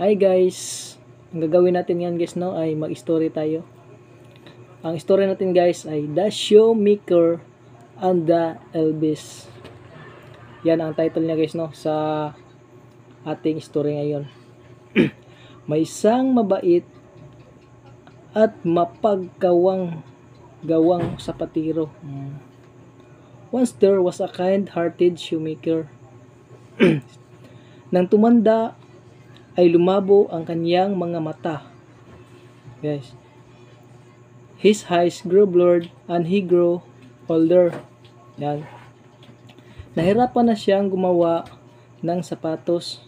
Hi guys, ang gagawin natin yan guys no ay mag-story tayo. Ang story natin guys ay The Shoemaker and the Elvis. Yan ang title niya guys no sa ating story ngayon. May isang mabait at mapagkawang sapatero. Once there was a kind-hearted shoemaker. Nang tumanda ay lumabo ang kanyang mga mata. Yes. His eyes grew blurred and he grew older. Yan. Nahirapan na siyang gumawa ng sapatos.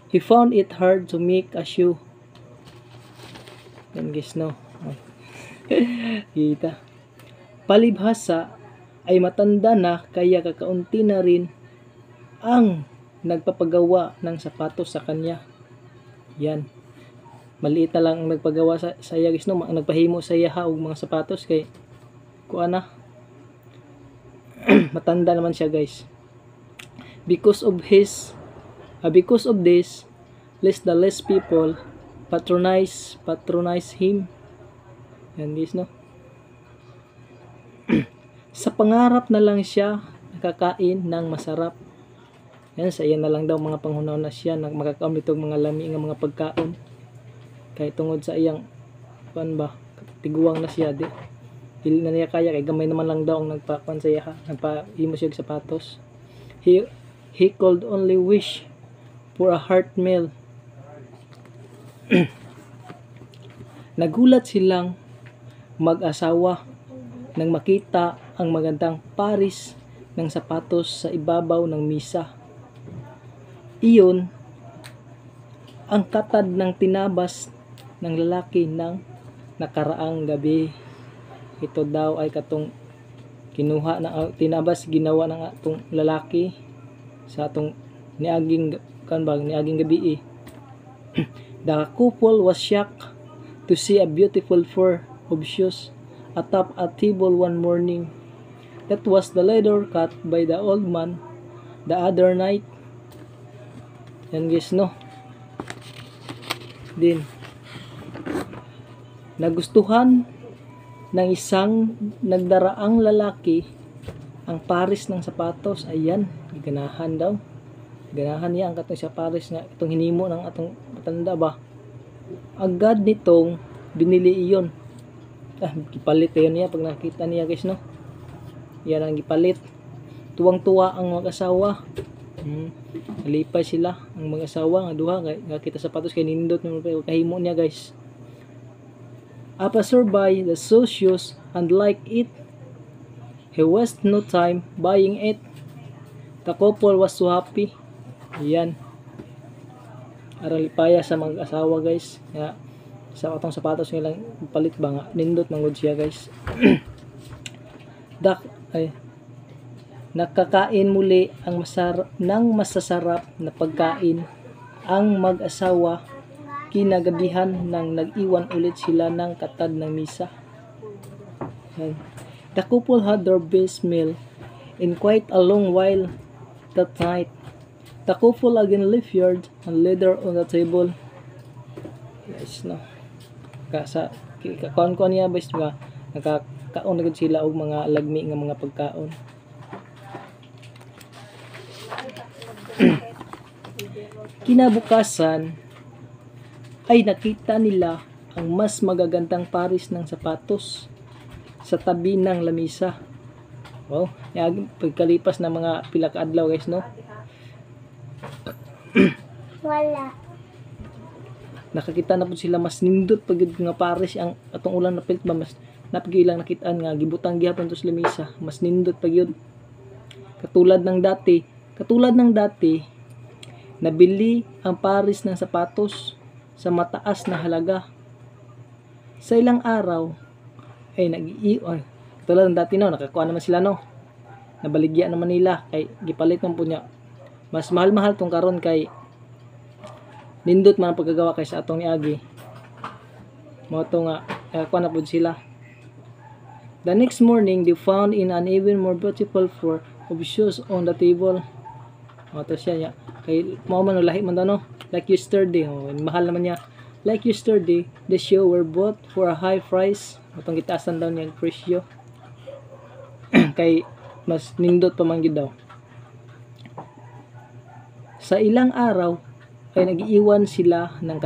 He found it hard to make a shoe. Yan guys, no? Kita. Palibhasa ay matanda na kaya kakaunti na rin ang nagpapagawa ng sapatos sa kanya. Yan. Maliit na lang ang nagpagawa sa iya guys no, ang nagpahimo sa iya og mga sapatos kay kuan na. Matanda naman siya guys. Because of this, less people patronize him. Yan guys no. Sa pangarap na lang siya nakakain ng masarap. Yan, sa iya na lang daw mga panghunaw na siya na makakaon bitog mga lami nga mga pagkaon. Kay tungod sa iyang kuan ba, tiguang na siya di. Dili na niya kaya kay gamay naman lang daw ang nagpakuan sa iya, nagpahimo siya og sapatos. He could only wish for a heart meal. Nagulat silang mag-asawa nang makita ang magandang paris ng sapatos sa ibabaw ng misa. Iyon ang katad ng tinabas ng lalaki ng nakaraang gabi. Ito daw ay katong kinuha na tinabas ginawa ng atong lalaki sa atong niaging gabi. The couple was shocked to see a beautiful pair of shoes atop a table one morning. That was the leather cut by the old man the other night. Yan guys no. Din nagustuhan ng isang nagdaraang lalaki ang paris ng sapatos. Ayan, ganahan daw. Ganahan niya ang katong sa paris nga itong hinimo ng atong matanda ba. Agad nitong binili iyon. Gipalit yun niya pag nakita niya guys no. Yan ang gipalit. Tuwang-tuwa ang mag-asawa. Alipay sila ang mag-asawa nga duha nga kita sapatos kay nindot naman kahimo niya guys. Apa survey the shoes and like it. He wasted no time buying it. The couple was so happy. Yan. Aralipaya sa mag-asawa guys. Nga sa atong sapatos nilang palit ba nga nindot mangod siya guys. Nakakain muli ang masasarap na pagkain ang mag-asawa kinagabihan nang nag-iwan ulit sila ng katad ng misa. The couple had their best meal in quite a long while that night. The couple again left yard and leather on the table. Yes, no. Kakuan niya bes nga nakakaon na sila og mga lagmi nga mga pagkaon. Kinabukasan ay nakita nila ang mas magagandang paris ng sapatos sa tabi ng lamisa. Wow, pagkalipas ng mga pila ka adlaw guys no. Wala. Nakakita na po sila mas nindot pag nga paris ang atong ulang napilit ba mas napigilang nakitaan nga gibutang gihapon to sa lamisa. Mas nindot pag yun. Katulad ng dati, nabili ang paris ng sapatos sa mataas na halaga. Sa ilang araw, ay katulad ng dati no, nakakuha naman sila no. Nabaligya naman nila, kay gipalit man po niya. Mas mahal-mahal tong karon kay nindot man ang pagkagawa kay sa atong niagi. Mo to nga, nakakuha na po sila. The next morning, they found in an even more beautiful pair of shoes on the table. Ito siya niya. Kay mao man lahi man daw no. like yesterday. Oh, mahal naman niya. Like yesterday, the show were bought for a high price. Matong gitaasan daw niya presyo. Kay mas nindot pa man gyud daw. Sa ilang araw ay nagiiwan sila ng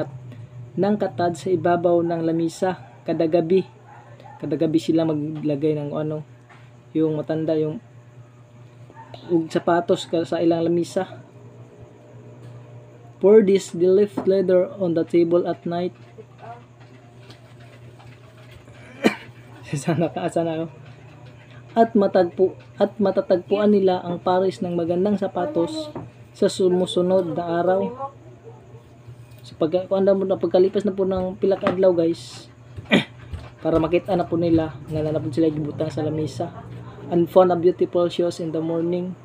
katad sa ibabaw ng lamisa kada gabi. Kada gabi sila maglagay ng ano, yung matanda yung sapatos sa ilang lamisa. For this, they left leather on the table at night. Sana ako. At matatagpuan nila ang pares ng magandang sapatos sa sumusunod na araw. So pagkalipas na po ng pila ka adlaw guys, para makita na po nila nga na po sila gibutang sa lamisa, and found a beautiful shoes in the morning.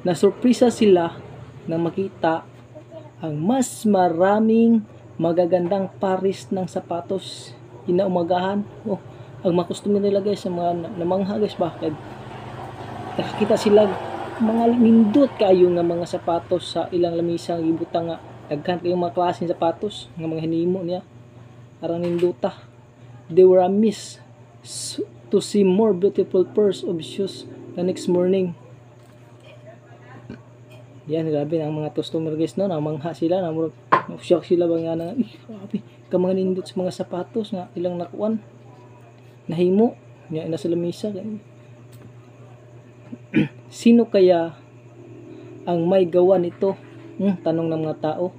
Nasurpresa sila nang makita ang mas maraming magagandang pares ng sapatos inaumagahan. Oh, ang mga customer nila guys, ang mga namangha guys, bakit nakakita sila mga nindot kayo nga mga sapatos sa ilang lamisa gibutang nga daghan kayong mga klaseng sapatos nga mga hinimo niya arang ninduta. They were amazed to see more beautiful pairs of shoes the next morning. Yan, grabe ang mga customer guys, no? Namangha sila, shock sila ba nga na, grabe, ka mga nindot sa mga sapatos nga ilang nakuan, nahimo, nga nasa lamisa. Sino kaya ang may gawa nito? Tanong ng mga tao.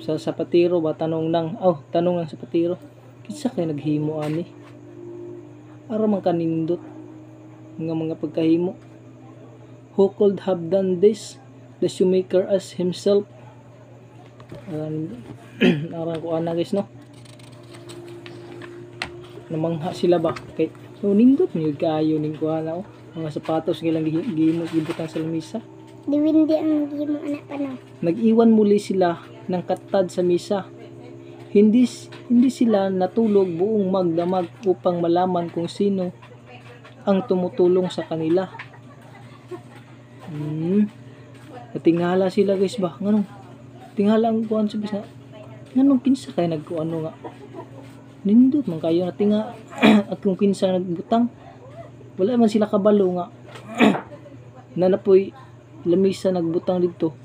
Sa sapatero ba? Tanong ng sapatero. Kinsa kaya naghimo ani? Ara man kanindot nga mga pagkahimo. Who could have done this? The shoemaker as himself. Arang ko ana guys, no? Namangha sila ba? Kay nindot mo yung kaayo ning kuha na, mga sapatos nga lang gibutang sa lamisa. Diwindi ang gimo anak pa no. Nag-iwan muli sila ng katad sa misa. Hindi sila natulog buong magdamag upang malaman kung sino ang tumutulong sa kanila. Natingala sila guys ba? Nganong tingala ang kuan sa bisa. Nganong kinsa kay nagkuano nga? Nindot man kayo natinga at kung kinsa nagbutang. Wala man sila kabalo nga. Nanapoy lamisa nagbutang dito.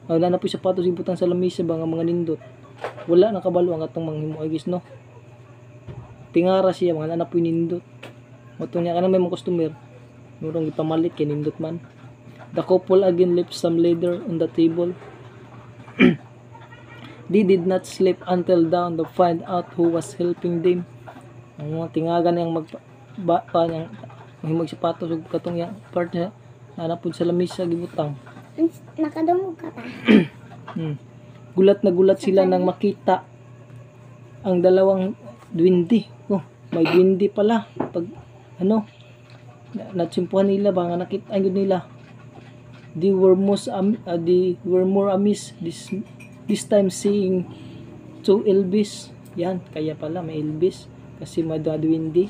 Nanapoy sapatos ibutang sa lamisa ba nga mga nindot. Wala na kabalo ang atong manghimo guys, no. Tingara siya mga nanapoy nindot. Moto niya kana may mga customer. Murong ipamalit kay nindot man. The couple again left some leather on the table. They did not sleep until dawn to find out who was helping them. Ang mga tingagan yang niyang mahimog sapatos ug katong yang part niya nanapod sa lamisa gibutang. Nakadungog ka pa. Gulat na gulat sila nang makita ang dalawang duwindi. Oh, may duwindi pala. Pag natsimpuhan nila ba nga nakita gyud nila. They were more amazed this time seeing two Elvis. Yan, kaya pala may Elvis kasi may duwindi.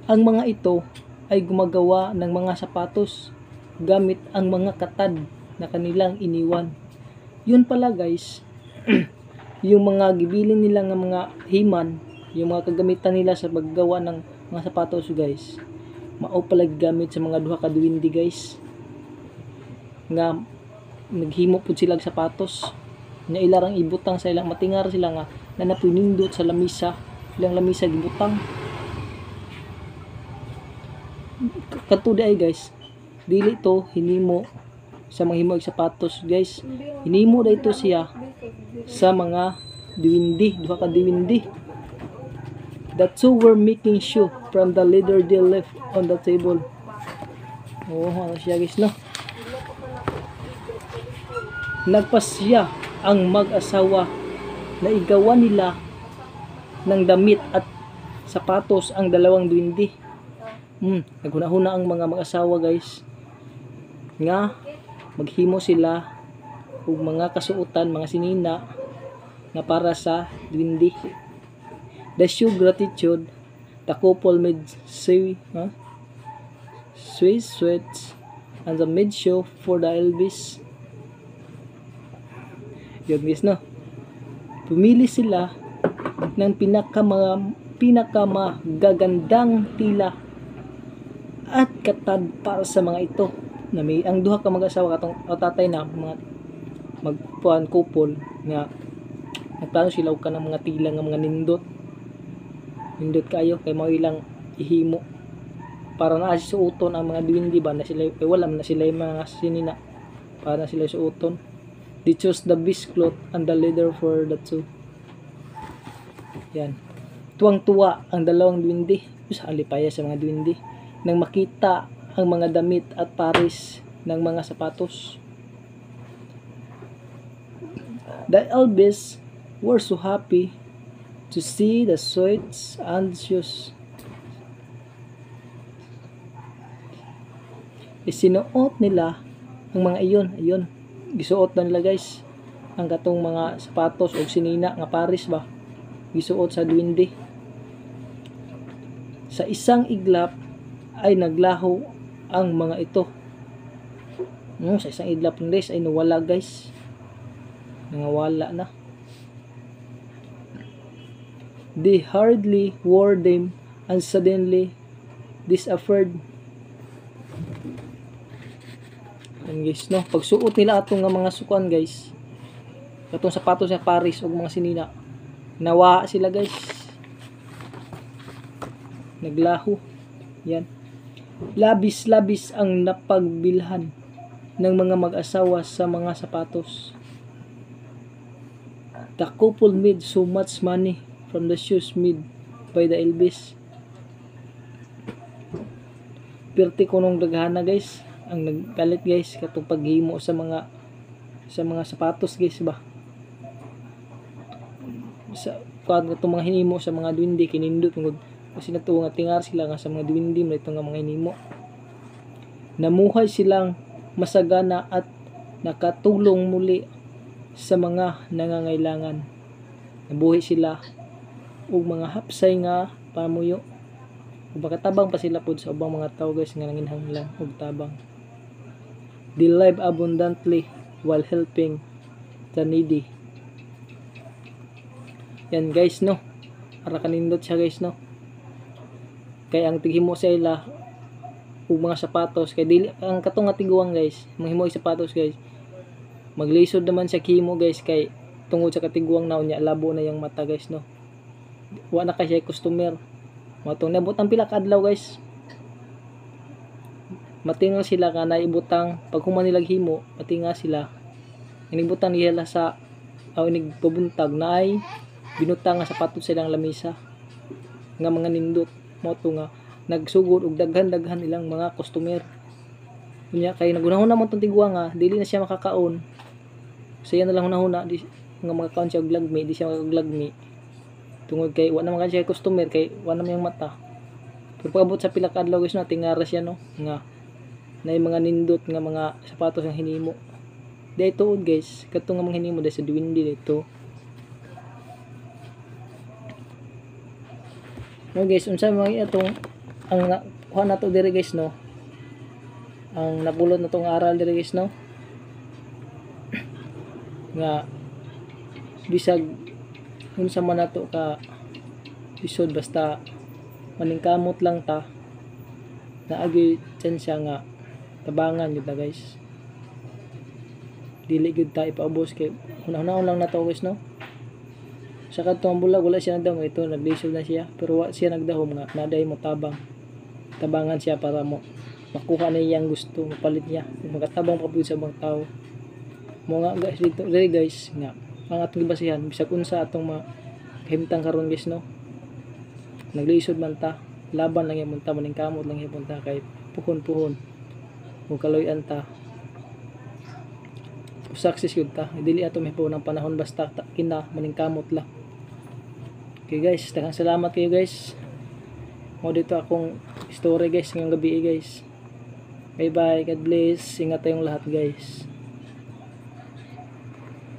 Ang mga ito ay gumagawa ng mga sapatos gamit ang mga katad na kanilang iniwan. Yun pala guys, yung mga gibilin nila ng mga himan, yung mga kagamitan nila sa paggawa ng mga sapatos guys, mao pala gamit sa mga duha ka duwindi guys. Nga naghimo pud sila og sapatos. Nya ilarang ibutang sa ilang matingar sila nga nanapinindot sa lamisa, ilang lamisa gibutang. Kadto ay guys, dili to hinimo sa mga himo og sapatos guys. Hinimo da ito siya sa mga duwindi, duha ka duwindi. The two were making shoe from the leather they left on the table. Oh, ano siya guys, no? Nagpasya ang mag-asawa na igawan nila ng damit at sapatos ang dalawang duwindi. Naghuna-huna ang mga mag-asawa guys nga maghimo sila og mga kasuotan, mga sinina nga para sa duwindi. The show gratitude, the couple made sweets and the mid show for the Elvis. Yun guys, no? Pumili sila ng pinakamagagandang tila at katad para sa mga ito. Na may ang duha ka mag-asawa katong tatay na mga magpuan couple nga nagplano sila og kanang mga tila nga mga nindot kayo kay mao ilang ihimo para na suoton ang mga duwindi ba na sila wala na sila yung mga sinina para na sila suoton. They chose the best cloth and the leather for the two. Yan, tuwang-tuwa ang dalawang duwindi, alipaya sa mga duwindi nang makita ang mga damit at pares ng mga sapatos. The Elvis were so happy to see the sweats and shoes. Isinuot nila ang mga iyon. Gisuot na nila guys ang katong mga sapatos o sinina nga pares ba. Gisuot sa duwindi. Sa isang iglap ay naglaho ang mga ito. Sa isang iglap ng guys ay nawala guys. Nangawala na. They hardly wore them and suddenly disappeared. Yan guys, no? Pagsuot nila atong nga mga sukuan guys, katong sapatos sa pares o mga sinina, nawa sila guys. Naglaho. Yan. Labis-labis ang napagbilhan ng mga mag-asawa sa mga sapatos. The couple made so much money from the shoes made by the Elvis. Pirti ko nung daghana guys ang nagpalit guys katong paghimo sa mga sapatos guys ba. Sa katong mga hinimo sa mga duwindi kinindot ngod kasi natuwa nga tingar sila nga sa mga duwindi mo ito nga mga hinimo. Namuhay silang masagana at nakatulong muli sa mga nangangailangan. Nabuhi sila og mga hapsay nga pamuyo. Ug makatabang pa sila pud sa ubang mga tao guys nga nanginhanglan og tabang. They live abundantly while helping the needy. Yan guys, no? Para kanindot siya guys, no? Kay ang tighimo sa ila ug mga sapatos kay dili ang katong nga tiguang guys, manghimo og sapatos guys. Maglisod naman sa kimo guys kay tungod sa katiguang na unya labo na yung mata guys, no? Wa na kasi customer. Matong nabot ang pila ka adlaw guys. Matingal sila nga naibutang pag human nilag himo, matinga sila. Inibutang nila sa inig pabuntag na ay binutang nga sapatos silang lamisa nga mga nindot mo to nga nagsugod og daghan-daghan ilang mga customer. Unya kay nagunahon naman tong tiguang nga dili na siya makakaon. Saya na lang hunahuna di nga makakaon siya og lagmi, di siya makaglagmi. Tungod kay wa naman siya customer kay wa naman yung mata. Pero pagabot sa pila ka adlaw guys na tingara siya no nga na mga nindot nga mga sapatos ang hinimo. Dito guys, katong nga mga hinimo dahil sa duwindi dito. No guys, unsa mga itong ang kuha na to dire guys no. Ang napulot na tong aral dire guys no. Nga bisag unsa man nato ka isod basta maningkamot lang ta naagi tensya nga tabangan gid guys. Dili gid ta ipaubos kay hunahon lang nato guys no. Sa kadtong bulag wala siya nagdahom ito naglisod na siya pero wa siya nagdahom nga naday mo tabangan siya para mo makuha niya yang gusto mapalit niya magatabang pa pud sa ibang tao mo nga guys dito really guys nga ang atong gibasihan bisag unsa atong mahimtang karon guys no. Naglisod man ta laban lang gyapon ta maningkamot lang gyapon ta kay puhon-puhon ug kaloy-an ta success yun ta dili ato mahimo ng panahon basta kina maningkamot lang. Okay guys, daghang salamat kayo guys. Mo dito akong story guys ngayong gabi guys. Bye bye, God bless, ingat tayong lahat guys.